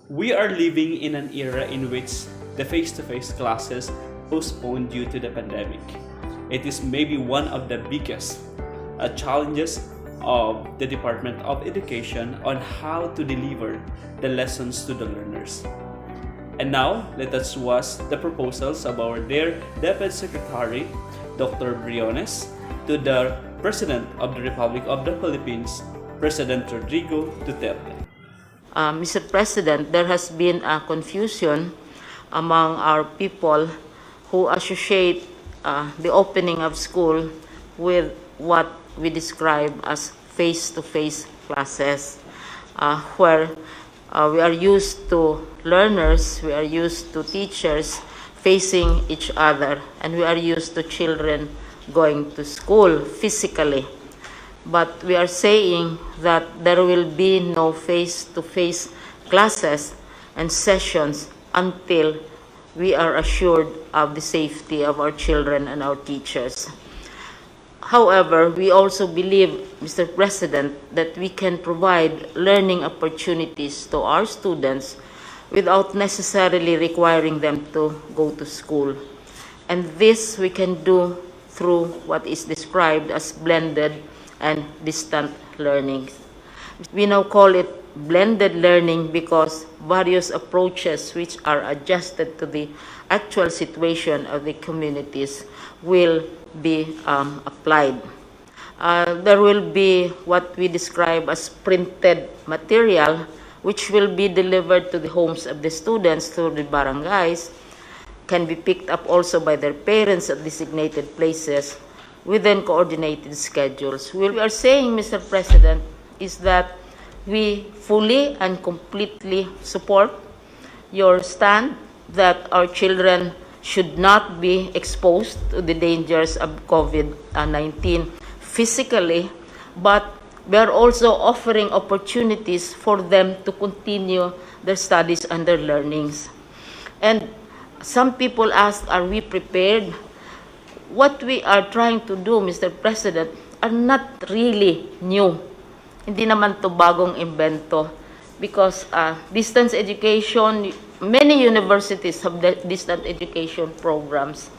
We are living in an era in which the face-to-face classes postponed due to the pandemic. It is maybe one of the biggest challenges of the Department of Education on how to deliver the lessons to the learners. And now, let us watch the proposals of our dear Deputy Secretary, Dr. Briones, to the President of the Republic of the Philippines, President Rodrigo Duterte. Mr. President, there has been a confusion among our people who associate the opening of school with what we describe as face-to-face classes, where we are used to learners, we are used to teachers facing each other, and we are used to children going to school physically. But we are saying that there will be no face-to-face classes and sessions until we are assured of the safety of our children and our teachers. However, we also believe, Mr. President, that we can provide learning opportunities to our students without necessarily requiring them to go to school. And this we can do through what is described as blended and distant learning. We now call it blended learning because various approaches which are adjusted to the actual situation of the communities will be applied. There will be what we describe as printed material which will be delivered to the homes of the students through the barangays, can be picked up also by their parents at designated places within coordinated schedules. What we are saying, Mr. President, is that we fully and completely support your stand that our children should not be exposed to the dangers of COVID-19 physically, but we are also offering opportunities for them to continue their studies and their learnings. And some people ask, are we prepared? What we are trying to do, Mr. President, are not really new. Hindi naman to bagong invento because distance education, many universities have distant education programs.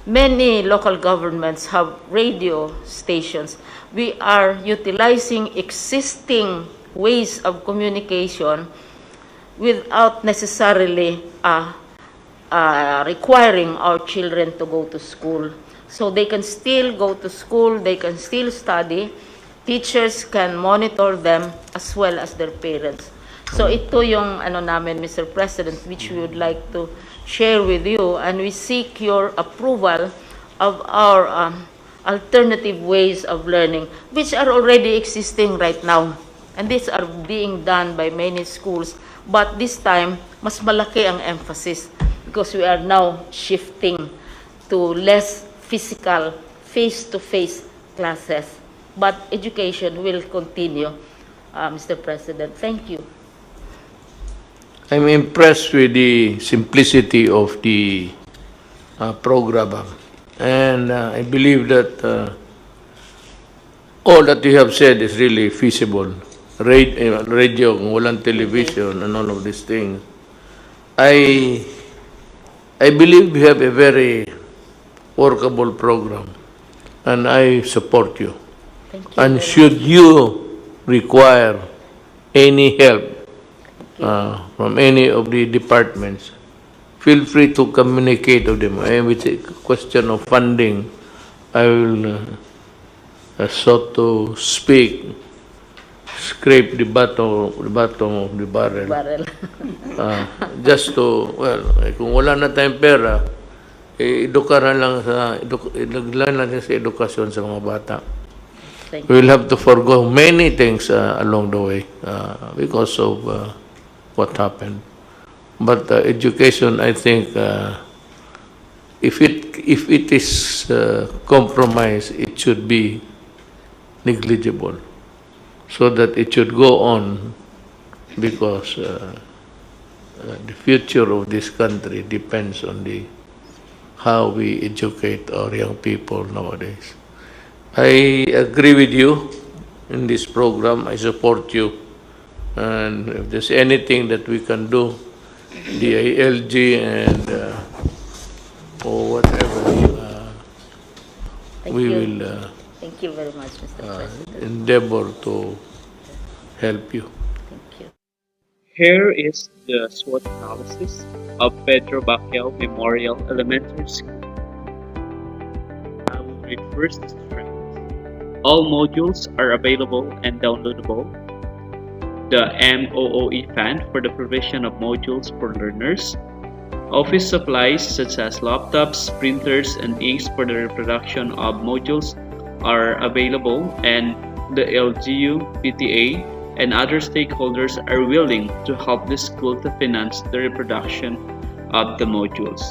Many local governments have radio stations. We are utilizing existing ways of communication without necessarily requiring our children to go to school. So they can still go to school, they can still study, teachers can monitor them as well as their parents. So ito yung namin, Mr. President, which we would like to share with you, and we seek your approval of our alternative ways of learning, which are already existing right now. And these are being done by many schools, but this time, mas malaki ang emphasis because we are now shifting to less physical, face-to-face classes. But education will continue, Mr. President. Thank you. I'm impressed with the simplicity of the program. And I believe that all that you have said is really feasible. Radio, walang television, and all of these things. I believe we have a very workable program, and I support you. Thank you. And should you require any help from any of the departments, feel free to communicate with them. With a question of funding, I will, so to speak, scrape the bottom of the barrel. Just to, well, kung wala na tayong pera, edukaran lang natin sa edukasyon sa mga bata. We will have to forgo many things along the way because of what happened. But education, I think, if it is compromised, it should be negligible, so that it should go on, because the future of this country depends on how we educate our young people nowadays. I agree with you in this program. I support you And if there's anything that we can do, the ALG and or whatever, Thank we you. will Thank you very much, Mr. President. endeavor to help you. Thank you. Here is the SWOT analysis of Pedro Bacquiao Memorial Elementary School. I will read first the strengths. All modules are available and downloadable. The MOOE Fund for the provision of modules for learners. Office supplies such as laptops, printers, and inks for the reproduction of modules are available, and the LGU, PTA, and other stakeholders are willing to help the school to finance the reproduction of the modules.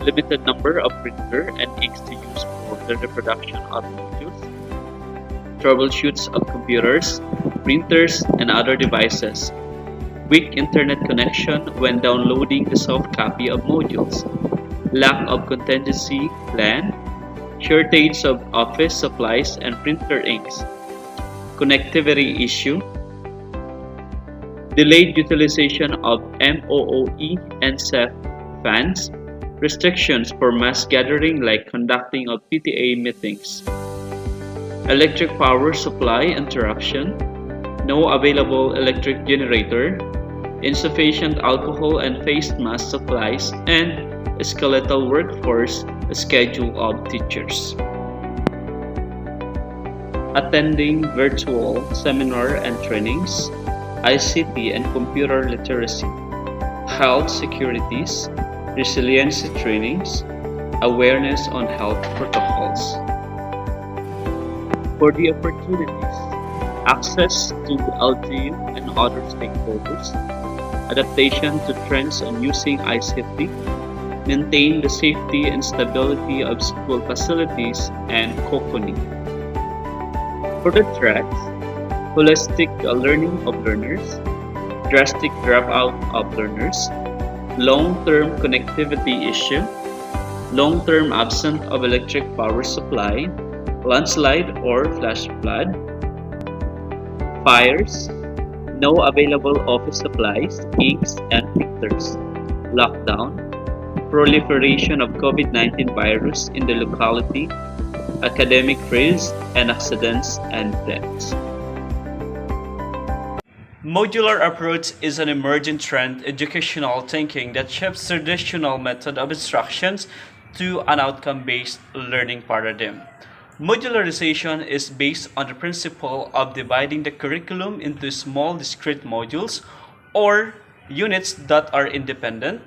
Limited number of printer and inks to use for the reproduction of modules. Troubleshoots of computers, printers, and other devices. Weak internet connection when downloading the soft copy of modules. Lack of contingency plan. Shortage of office supplies and printer inks. Connectivity issue. Delayed utilization of MOOE and CEF funds. Restrictions for mass gathering like conducting of PTA meetings. Electric power supply interruption. No available electric generator. Insufficient alcohol and face mask supplies, and a skeletal workforce schedule of teachers. Attending virtual seminar and trainings, ICT and computer literacy, health securities, resiliency trainings, awareness on health protocols. For the opportunities, access to LGU and other stakeholders, adaptation to trends on using ICT, maintain the safety and stability of school facilities, and cocooning. For the threats, holistic learning of learners, drastic dropout of learners, long-term connectivity issue, long-term absence of electric power supply, landslide or flash flood, fires, no available office supplies, inks, and printers, lockdown, proliferation of COVID-19 virus in the locality, academic freeze, and accidents and deaths. Modular approach is an emerging trend educational thinking that shifts traditional method of instructions to an outcome-based learning paradigm. Modularization is based on the principle of dividing the curriculum into small discrete modules or units that are independent,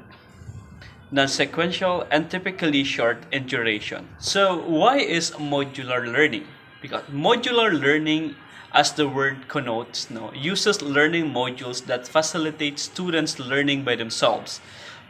non-sequential, and typically short in duration. So why is modular learning? Because modular learning, as the word connotes, uses learning modules that facilitate students learning by themselves.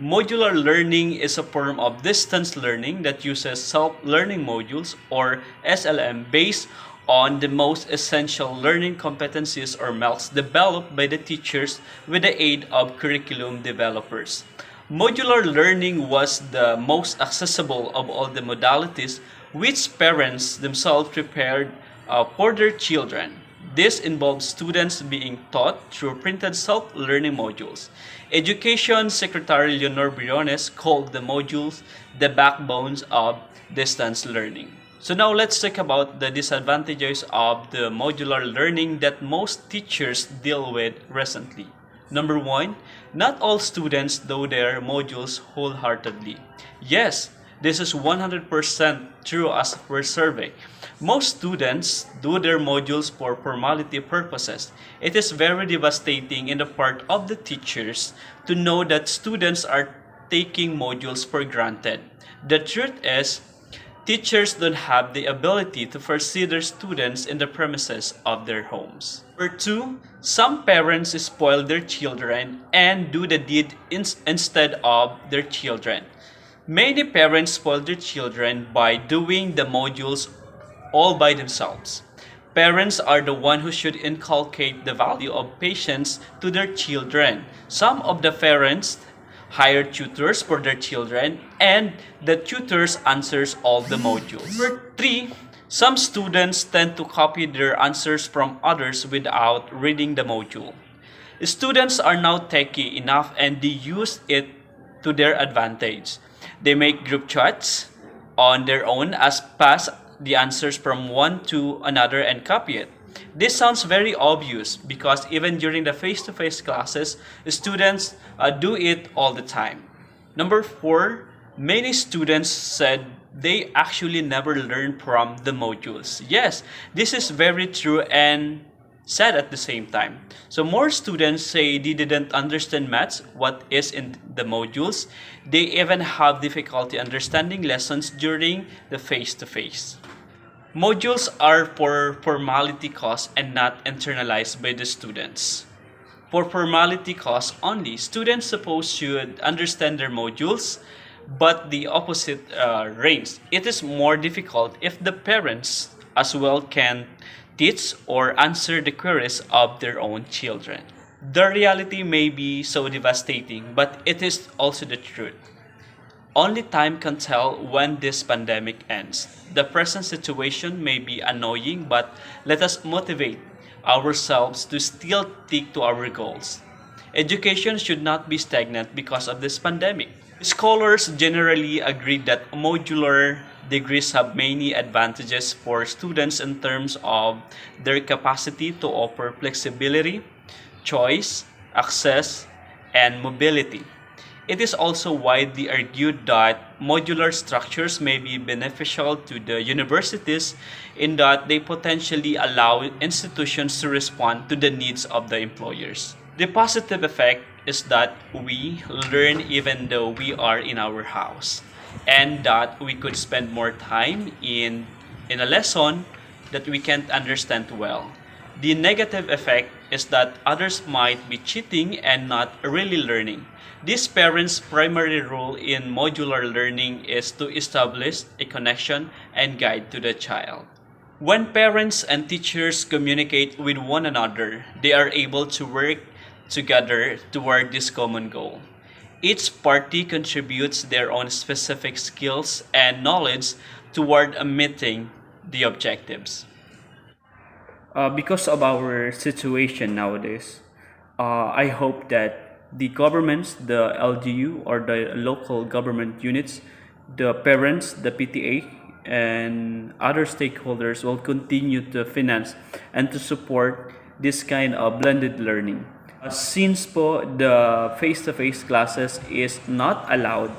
Modular learning is a form of distance learning that uses self-learning modules or SLM based on the most essential learning competencies or MELCs developed by the teachers with the aid of curriculum developers. Modular learning was the most accessible of all the modalities which parents themselves prepared for their children. This involves students being taught through printed self-learning modules. Education Secretary Leonor Briones called the modules the backbones of distance learning. So now let's talk about the disadvantages of the modular learning that most teachers deal with recently. Number one, not all students do their modules wholeheartedly. Yes, this is 100% true as per survey. Most students do their modules for formality purposes. It is very devastating in the part of the teachers to know that students are taking modules for granted. The truth is, teachers don't have the ability to foresee their students in the premises of their homes. Number two, some parents spoil their children and do the deed instead of their children. Many parents spoil their children by doing the modules all by themselves. Parents are the one who should inculcate the value of patience to their children. Some of the parents hire tutors for their children and the tutors answers all the modules. Number three, Some students tend to copy their answers from others without reading the module. Students are now techy enough and they use it to their advantage. They make group chats on their own as pass the answers from one to another and copy it. This sounds very obvious because even during the face-to-face classes, students do it all the time. Number 4, many students said they actually never learn from the modules. Yes, this is very true and sad at the same time. So more students say they didn't understand maths, what is in the modules. They even have difficulty understanding lessons during the face-to-face. Modules are for formality costs and not internalized by the students. For formality costs only, students suppose should understand their modules, but the opposite reigns. It is more difficult if the parents as well can teach or answer the queries of their own children. The reality may be so devastating, but it is also the truth. Only time can tell when this pandemic ends. The present situation may be annoying, but let us motivate ourselves to still stick to our goals. Education should not be stagnant because of this pandemic. Scholars generally agree that modular degrees have many advantages for students in terms of their capacity to offer flexibility, choice, access, and mobility. It is also widely argued that modular structures may be beneficial to the universities in that they potentially allow institutions to respond to the needs of the employers. The positive effect is that we learn even though we are in our house, and that we could spend more time in a lesson that we can't understand well. The negative effect is that others might be cheating and not really learning. This parents' primary role in modular learning is to establish a connection and guide to the child. When parents and teachers communicate with one another, they are able to work together toward this common goal. Each party contributes their own specific skills and knowledge toward meeting the objectives. Because of our situation nowadays, I hope that the governments, the LGU or the local government units, the parents, the PTA, and other stakeholders will continue to finance and to support this kind of blended learning. Since po the face-to-face classes is not allowed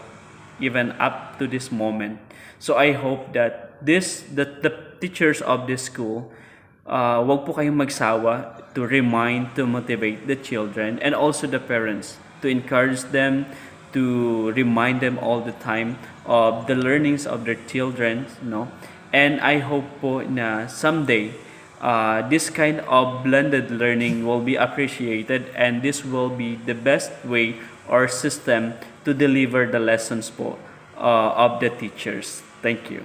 even up to this moment, so I hope that the teachers of this school, wag po kayong magsawa to remind, to motivate the children and also the parents, to encourage them, to remind them all the time of the learnings of their children, no? And I hope po na someday this kind of blended learning will be appreciated, and this will be the best way or system to deliver the lessons po of the teachers. Thank you.